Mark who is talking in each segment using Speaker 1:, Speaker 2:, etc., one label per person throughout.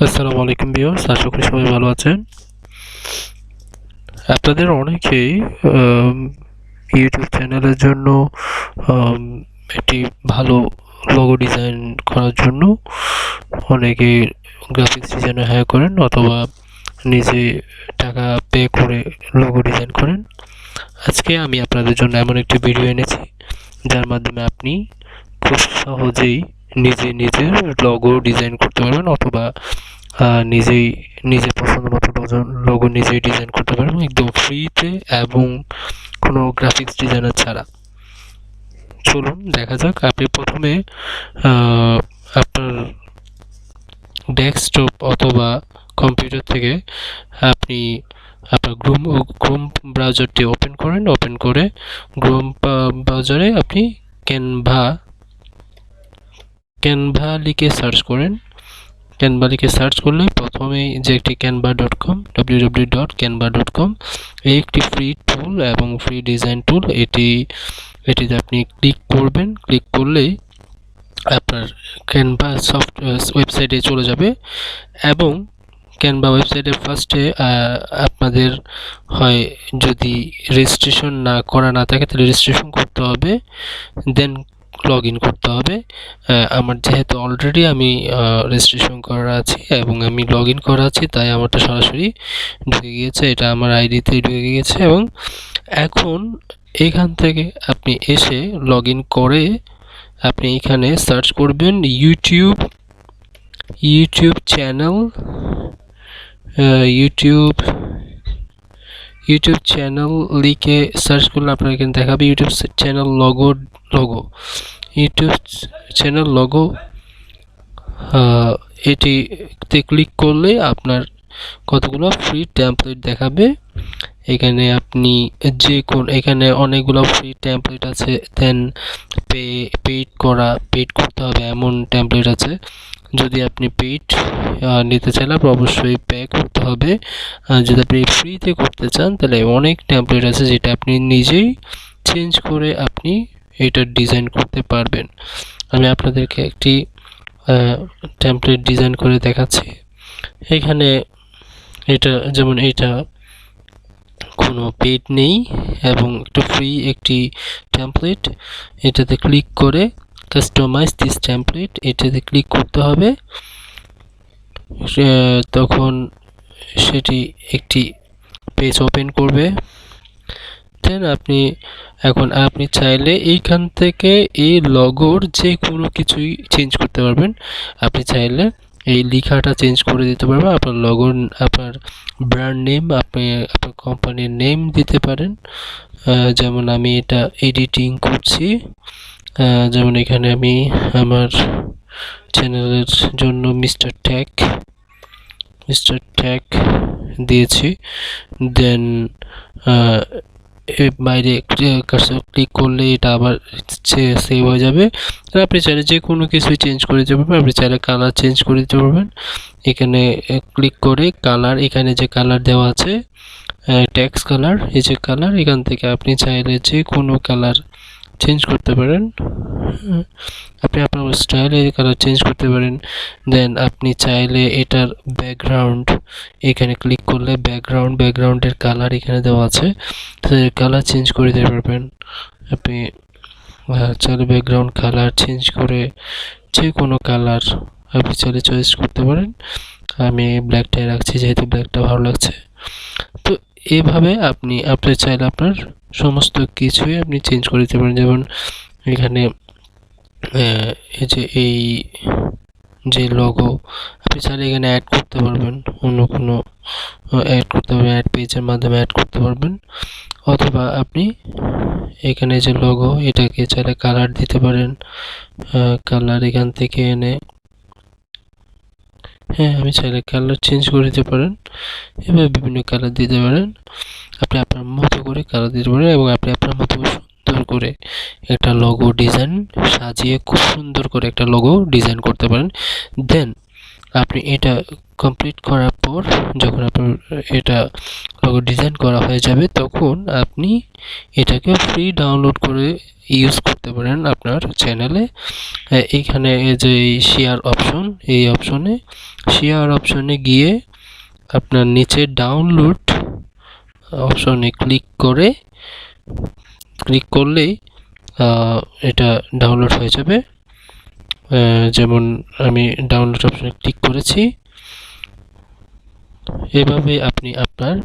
Speaker 1: আসসালামু আলাইকুম ভিউয়ার্স, আশা করি সবাই ভালো আছেন। আপনাদের অনেকেই ইউটিউব চ্যানেলের জন্য আম একটি ভালো লোগো ডিজাইন করার জন্য অনেকে গ্রাফিক্স ডিজাইনার হায়ার করেন অথবা নিজে টাকা পে করে লোগো ডিজাইন করেন। আজকে আমি আপনাদের জন্য এমন একটি ভিডিও এনেছি যার মাধ্যমে আপনি খুব সহজেই নিজের লোগো ডিজাইন করতে পারবেন অথবা নিজের পছন্দ মতো লোগো নিজেই ডিজাইন করতে পারবেন একদম ফ্রিতে এবং কোনো গ্রাফিক্স ডিজাইনার ছাড়া। চলুন দেখা যাক। আপনি প্রথমে আপনার ডেস্কটপ অথবা কম্পিউটার থেকে আপনি আপনার ক্রোম ব্রাউজারটি ওপেন করে ক্রোম ব্রাউজারে আপনি ক্যানভা লিখে সার্চ করেন। ক্যানভা লিখে সার্চ করলে প্রথমেই যে একটি canva.com www.canva.com এই একটি ফ্রি টুল এবং ফ্রি ডিজাইন টুল, এটিতে আপনি ক্লিক করবেন। ক্লিক করলেই আপনার ক্যানভা ওয়েবসাইটে চলে যাবে এবং ক্যানভা ওয়েবসাইটে ফার্স্টে আপনাদের হয় যদি রেজিস্ট্রেশন না থাকে তাহলে রেজিস্ট্রেশন করতে হবে, দেন লগ ইন করতে হবে। আমার যেহেতু অলরেডি আমি রেজিস্ট্রেশন করা আছে এবং আমি লগ ইন করা আছি, তাই আমারটা সরাসরি ঢুকে গিয়েছে, এটা আমার আইডিতেই ঢুকে গিয়েছে। এবং এখন এখান থেকে আপনি এসে লগ ইন করে আপনি এখানে সার্চ করবেন ইউটিউব চ্যানেল ইউটিউব চ্যানেল লিখে সার্চ করলে আপনার এখানে দেখাবে YouTube channel logo YouTube channel logo. এটিতে ক্লিক করলে আপনার কতগুলো ফ্রি টেমপ্লেট দেখাবে। এখানে আপনি এখানে অনেকগুলো ফ্রি টেমপ্লেট আছে, দেন পেইড করতে হবে এমন টেমপ্লেট আছে। যদি আপনি পেইড নিতে চাইলে অবশ্যই পে করতে হবে। যদি আপনি ফ্রিতে করতে চান তাহলে অনেক টেমপ্লেট আছে যেটা আপনি নিজেই চেঞ্জ করে আপনি এটা ডিজাইন করতে পারবেন। আমি আপনাদেরকে একটি টেমপ্লেট ডিজাইন করে দেখাচ্ছি। এখানে যেমন এটা কোনো পেইড নেই এবং একটু ফ্রি একটি টেমপ্লেট। এটাতে ক্লিক করে কাস্টমাইজ দিস টেমপ্লেট এটাতে ক্লিক করতে হবে। তখন সেটি একটি পেজ ওপেন করবে। দেন আপনি চাইলে এইখান থেকে এই লোগোর যে কোনো কিছুই চেঞ্জ করতে পারবেন। আপনি চাইলে এই লেখাটা চেঞ্জ করে দিতে পারবেন, আপনার লোগোর আপনার ব্র্যান্ড নেম আপনি আপনার কোম্পানির নেম দিতে পারেন। যেমন আমি এটা এডিটিং করছি, যেমন এখানে আমি আমার চ্যানেলের জন্য মিস্টার ট্যাগ দিয়েছি। দেন বাইরে ক্লিক করলে এটা আবার সেভ হয়ে যাবে। আপনি চাইলে যে কোনো কিছু চেঞ্জ করে দিতে পারবেন। আপনি চাইলে কালার চেঞ্জ করে দিতে পারবেন। এখানে ক্লিক করে কালার, এখানে যে কালার দেওয়া আছে টেক্সট কালার, এই যে কালার, এখান থেকে আপনি চাইলে যে কোনো কালার চেঞ্জ করতে পারেন। আপনি আপনার স্টাইলে কালার চেঞ্জ করতে পারেন। দেন আপনি চাইলে এটার ব্যাকগ্রাউন্ড, এখানে ক্লিক করলে ব্যাকগ্রাউন্ডের কালার এখানে দেওয়া আছে, কালার চেঞ্জ করে দিতে পারবেন। আপনি চাইলে ব্যাকগ্রাউন্ড কালার চেঞ্জ করে যে কোনো কালার আপনি চাইলে চয়েস করতে পারেন। আমি ব্ল্যাকটাই রাখছি যেহেতু ব্ল্যাকটা ভালো লাগছে। তো এভাবে আপনি চাইলে আপনার সমস্ত কিছুই আপনি চেঞ্জ করে দিতে পারেন। যেমন এখানে এই যে লোগো আপনি চাইলে এখানে অ্যাড করতে পারবেন, অন্য কোনো অ্যাড পেজের মাধ্যমে অ্যাড করতে পারবেন। অথবা আপনি এখানে যে লোগো এটাকে চাইলে কালার দিতে পারেন, কালার এখান থেকে এনে আমি চাইলে কালার চেঞ্জ করে দিতে পারেন। এভাবে বিভিন্ন কালার দিতে পারেন। আপনি আপনার মতো করে কালার দিতে পারেন এবং আপনি আপনার মতো সুন্দর করে একটা লোগো ডিজাইন সাজিয়ে খুব সুন্দর করে একটা লোগো ডিজাইন করতে পারেন। দেন আপনি এটা কমপ্লিট করার পর যখন আপনার এটা লোগো ডিজাইন করা হয়ে যাবে তখন আপনি এটাকে ফ্রি ডাউনলোড করে ইউজ করতে পারেন আপনার চ্যানেলে। এইখানে যে শেয়ার অপশন, এই শেয়ার অপশনে গিয়ে আপনার নিচে ডাউনলোড অপশনে ক্লিক করলেই এটা ডাউনলোড হয়ে যাবে। যেমন আমি ডাউনলোড অপশনে ক্লিক করেছি। এভাবে আপনি আপনার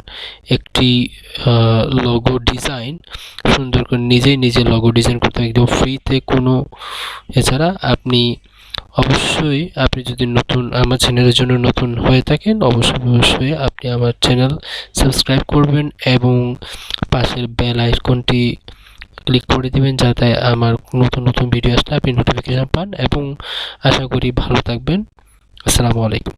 Speaker 1: একটি লোগো ডিজাইন সুন্দর করে নিজে লোগো ডিজাইন করতে একদম ফ্রিতে কোনো এছাড়া আপনি অবশ্যই আপনি যদি নতুন আমার চ্যানেলের জন্য নতুন হয়ে থাকেন অবশ্যই আপনি আমার চ্যানেল সাবস্ক্রাইব করবেন এবং পাশের বেল আইকনটি ক্লিক করে দিবেন যাতে আমার নতুন ভিডিও আসলে আপনি নোটিফিকেশন পান এবং আশা করি ভালো থাকবেন। আসসালামু আলাইকুম।